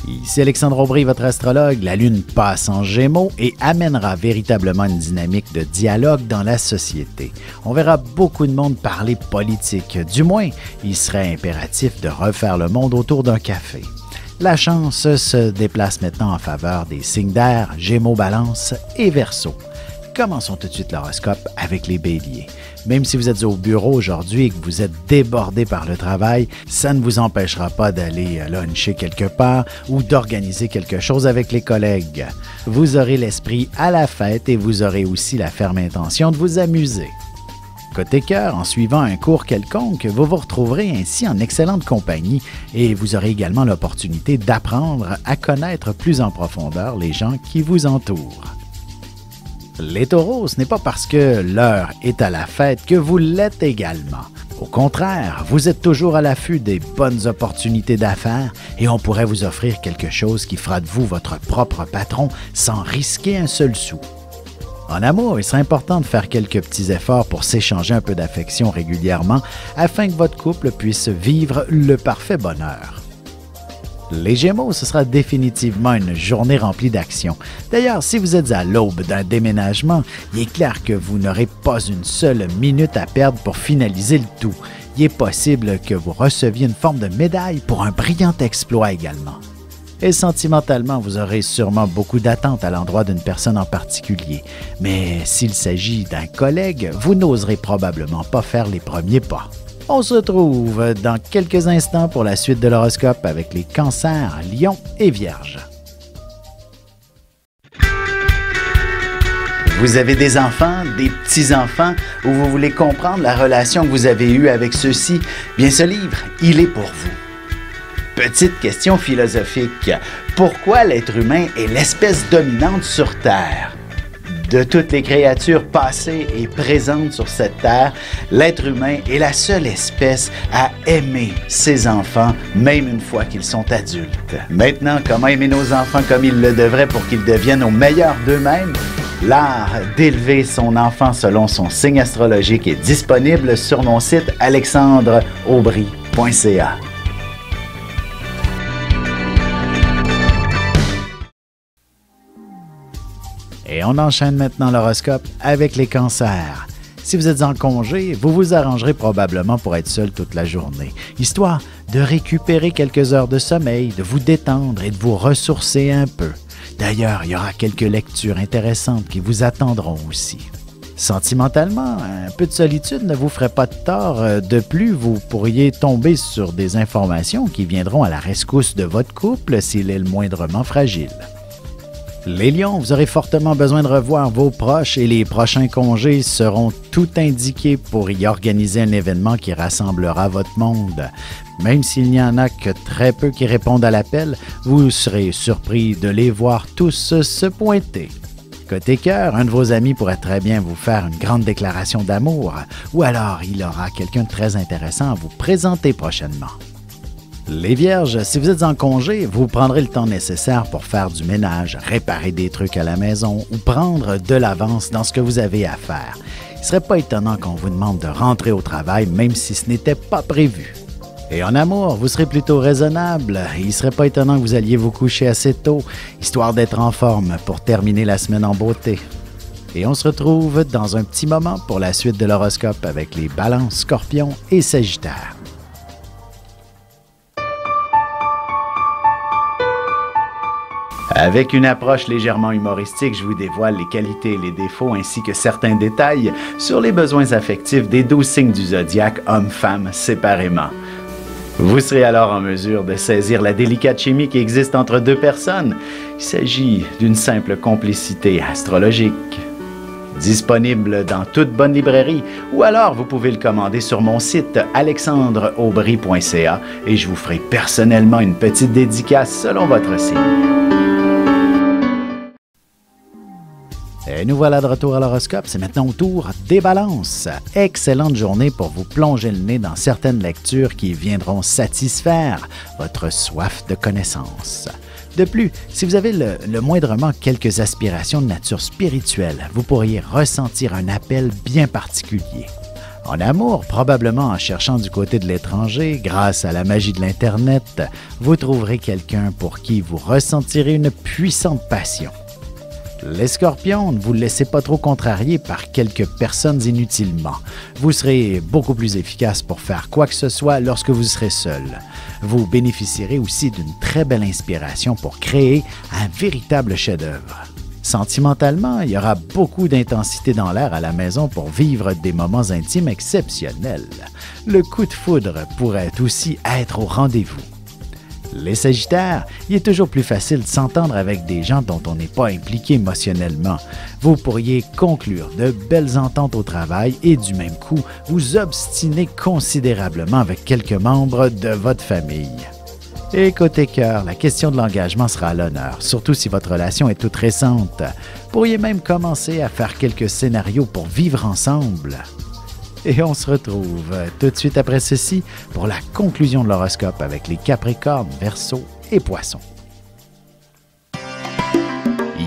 Ici Alexandre Aubry, votre astrologue. La Lune passe en Gémeaux et amènera véritablement une dynamique de dialogue dans la société. On verra beaucoup de monde parler politique. Du moins, il serait impératif de refaire le monde autour d'un café. La chance se déplace maintenant en faveur des signes d'air, Gémeaux, Balance et Verseau. Commençons tout de suite l'horoscope avec les Béliers. Même si vous êtes au bureau aujourd'hui et que vous êtes débordé par le travail, ça ne vous empêchera pas d'aller luncher quelque part ou d'organiser quelque chose avec les collègues. Vous aurez l'esprit à la fête et vous aurez aussi la ferme intention de vous amuser. Côté cœur, en suivant un cours quelconque, vous vous retrouverez ainsi en excellente compagnie et vous aurez également l'opportunité d'apprendre à connaître plus en profondeur les gens qui vous entourent. Les taureaux, ce n'est pas parce que l'heure est à la fête que vous l'êtes également. Au contraire, vous êtes toujours à l'affût des bonnes opportunités d'affaires et on pourrait vous offrir quelque chose qui fera de vous votre propre patron sans risquer un seul sou. En amour, il serait important de faire quelques petits efforts pour s'échanger un peu d'affection régulièrement afin que votre couple puisse vivre le parfait bonheur. Les Gémeaux, ce sera définitivement une journée remplie d'action. D'ailleurs, si vous êtes à l'aube d'un déménagement, il est clair que vous n'aurez pas une seule minute à perdre pour finaliser le tout. Il est possible que vous receviez une forme de médaille pour un brillant exploit également. Et sentimentalement, vous aurez sûrement beaucoup d'attentes à l'endroit d'une personne en particulier. Mais s'il s'agit d'un collègue, vous n'oserez probablement pas faire les premiers pas. On se retrouve dans quelques instants pour la suite de l'horoscope avec les Cancers, Lions et Vierges. Vous avez des enfants, des petits-enfants, ou vous voulez comprendre la relation que vous avez eue avec ceux-ci? Bien, ce livre, il est pour vous. Petite question philosophique. Pourquoi l'être humain est l'espèce dominante sur Terre? De toutes les créatures passées et présentes sur cette terre, l'être humain est la seule espèce à aimer ses enfants, même une fois qu'ils sont adultes. Maintenant, comment aimer nos enfants comme ils le devraient pour qu'ils deviennent au meilleur d'eux-mêmes? L'art d'élever son enfant selon son signe astrologique est disponible sur mon site alexandreaubry.ca. Et on enchaîne maintenant l'horoscope avec les Cancers. Si vous êtes en congé, vous vous arrangerez probablement pour être seul toute la journée, histoire de récupérer quelques heures de sommeil, de vous détendre et de vous ressourcer un peu. D'ailleurs, il y aura quelques lectures intéressantes qui vous attendront aussi. Sentimentalement, un peu de solitude ne vous ferait pas de tort. De plus, vous pourriez tomber sur des informations qui viendront à la rescousse de votre couple s'il est le moindrement fragile. Les Lions, vous aurez fortement besoin de revoir vos proches et les prochains congés seront tout indiqués pour y organiser un événement qui rassemblera votre monde. Même s'il n'y en a que très peu qui répondent à l'appel, vous serez surpris de les voir tous se pointer. Côté cœur, un de vos amis pourrait très bien vous faire une grande déclaration d'amour, ou alors il aura quelqu'un de très intéressant à vous présenter prochainement. Les Vierges, si vous êtes en congé, vous prendrez le temps nécessaire pour faire du ménage, réparer des trucs à la maison ou prendre de l'avance dans ce que vous avez à faire. Il ne serait pas étonnant qu'on vous demande de rentrer au travail même si ce n'était pas prévu. Et en amour, vous serez plutôt raisonnable. Il ne serait pas étonnant que vous alliez vous coucher assez tôt, histoire d'être en forme pour terminer la semaine en beauté. Et on se retrouve dans un petit moment pour la suite de l'horoscope avec les Balances, Scorpions et Sagittaires. Avec une approche légèrement humoristique, je vous dévoile les qualités et les défauts ainsi que certains détails sur les besoins affectifs des 12 signes du zodiaque, hommes-femmes séparément. Vous serez alors en mesure de saisir la délicate chimie qui existe entre deux personnes. Il s'agit d'une simple complicité astrologique. Disponible dans toute bonne librairie ou alors vous pouvez le commander sur mon site alexandreaubry.ca et je vous ferai personnellement une petite dédicace selon votre signe. Et nous voilà de retour à l'horoscope, c'est maintenant au tour des Balances. Excellente journée pour vous plonger le nez dans certaines lectures qui viendront satisfaire votre soif de connaissance. De plus, si vous avez le moindrement quelques aspirations de nature spirituelle, vous pourriez ressentir un appel bien particulier. En amour, probablement en cherchant du côté de l'étranger, grâce à la magie de l'Internet, vous trouverez quelqu'un pour qui vous ressentirez une puissante passion. Les scorpions, ne vous laissez pas trop contrarier par quelques personnes inutilement. Vous serez beaucoup plus efficace pour faire quoi que ce soit lorsque vous serez seul. Vous bénéficierez aussi d'une très belle inspiration pour créer un véritable chef-d'œuvre. Sentimentalement, il y aura beaucoup d'intensité dans l'air à la maison pour vivre des moments intimes exceptionnels. Le coup de foudre pourrait aussi être au rendez-vous. Les Sagittaires, il est toujours plus facile de s'entendre avec des gens dont on n'est pas impliqué émotionnellement. Vous pourriez conclure de belles ententes au travail et du même coup, vous obstiner considérablement avec quelques membres de votre famille. Et côté cœur, la question de l'engagement sera à l'honneur, surtout si votre relation est toute récente. Vous pourriez même commencer à faire quelques scénarios pour vivre ensemble. Et on se retrouve tout de suite après ceci pour la conclusion de l'horoscope avec les Capricornes, Verseaux et Poissons.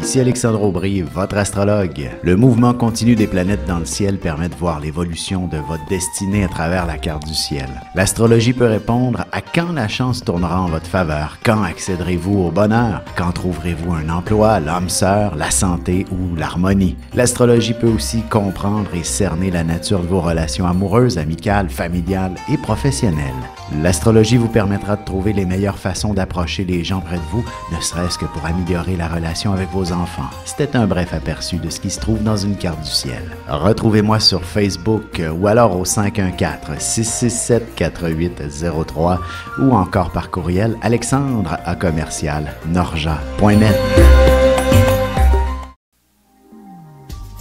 Ici Alexandre Aubry, votre astrologue. Le mouvement continu des planètes dans le ciel permet de voir l'évolution de votre destinée à travers la carte du ciel. L'astrologie peut répondre à quand la chance tournera en votre faveur, quand accéderez-vous au bonheur, quand trouverez-vous un emploi, l'âme sœur, la santé ou l'harmonie. L'astrologie peut aussi comprendre et cerner la nature de vos relations amoureuses, amicales, familiales et professionnelles. L'astrologie vous permettra de trouver les meilleures façons d'approcher les gens près de vous, ne serait-ce que pour améliorer la relation avec vos enfants. C'était un bref aperçu de ce qui se trouve dans une carte du ciel. Retrouvez-moi sur Facebook ou alors au 514-667-4803 ou encore par courriel alexandre@norja.net.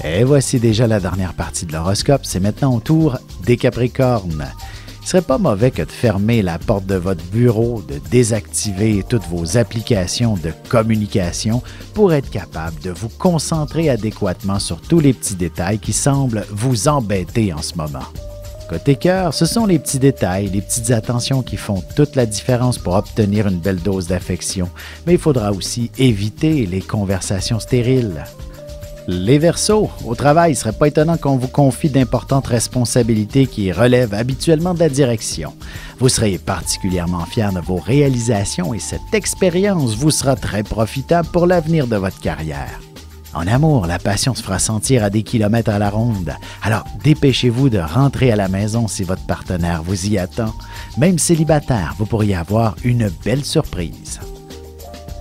Et voici déjà la dernière partie de l'horoscope. C'est maintenant au tour des Capricornes. Il ne serait pas mauvais que de fermer la porte de votre bureau, de désactiver toutes vos applications de communication pour être capable de vous concentrer adéquatement sur tous les petits détails qui semblent vous embêter en ce moment. Côté cœur, ce sont les petits détails, les petites attentions qui font toute la différence pour obtenir une belle dose d'affection, mais il faudra aussi éviter les conversations stériles. Les Verseaux, au travail, il ne serait pas étonnant qu'on vous confie d'importantes responsabilités qui relèvent habituellement de la direction. Vous serez particulièrement fiers de vos réalisations et cette expérience vous sera très profitable pour l'avenir de votre carrière. En amour, la passion se fera sentir à des kilomètres à la ronde. Alors, dépêchez-vous de rentrer à la maison si votre partenaire vous y attend. Même célibataire, vous pourriez avoir une belle surprise.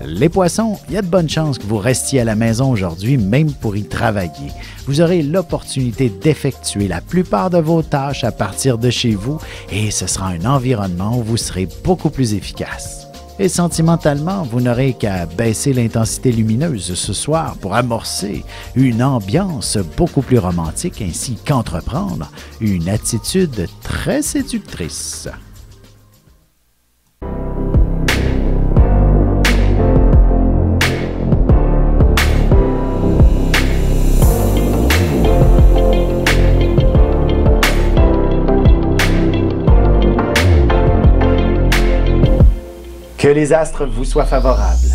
Les Poissons, il y a de bonnes chances que vous restiez à la maison aujourd'hui, même pour y travailler. Vous aurez l'opportunité d'effectuer la plupart de vos tâches à partir de chez vous et ce sera un environnement où vous serez beaucoup plus efficace. Et sentimentalement, vous n'aurez qu'à baisser l'intensité lumineuse ce soir pour amorcer une ambiance beaucoup plus romantique ainsi qu'entreprendre une attitude très séductrice. Que les astres vous soient favorables.